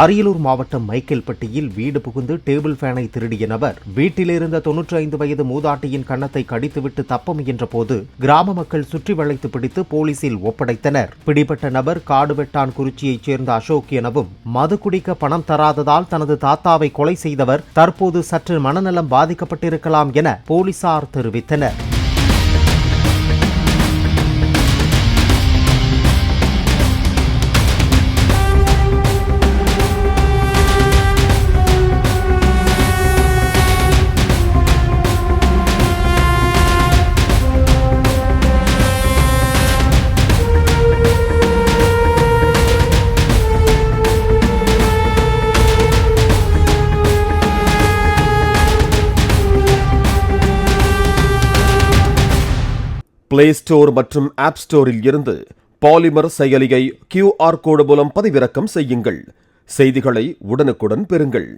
அரியலூர் மாவட்டம் மைக்கேல்பட்டியில் வீடு புகுந்து டேபிள் ஃபேனை திருடிய நபர் வீட்டிலிருந்த 95 வயது மூதாட்டியின் கன்னத்தை கடித்துவிட்டு தப்ப முயன்ற போது கிராம மக்கள் சுற்றி வளைத்து பிடித்து போலீசில் ஒப்படைத்தனர். பிடிபட்ட நபர் காடுவெட்டான் குறிச்சியைச் சேர்ந்த அசோக் எனவும் மது குடிக்க பணம் தராததால் தனது தாத்தாவை கொலை செய்தவர் தற்போது சற்று மனநலம் பாதிக்கப்பட்டிருக்கலாம் என போலீசார் தெரிவித்தனர். பிளே ஸ்டோர் மற்றும் ஆப் ஸ்டோரில் இருந்து பாலிமர் செயலியை QR கோடு மூலம் பதிவிறக்கம் செய்யுங்கள். செய்திகளை உடனுக்குடன் பெறுங்கள்.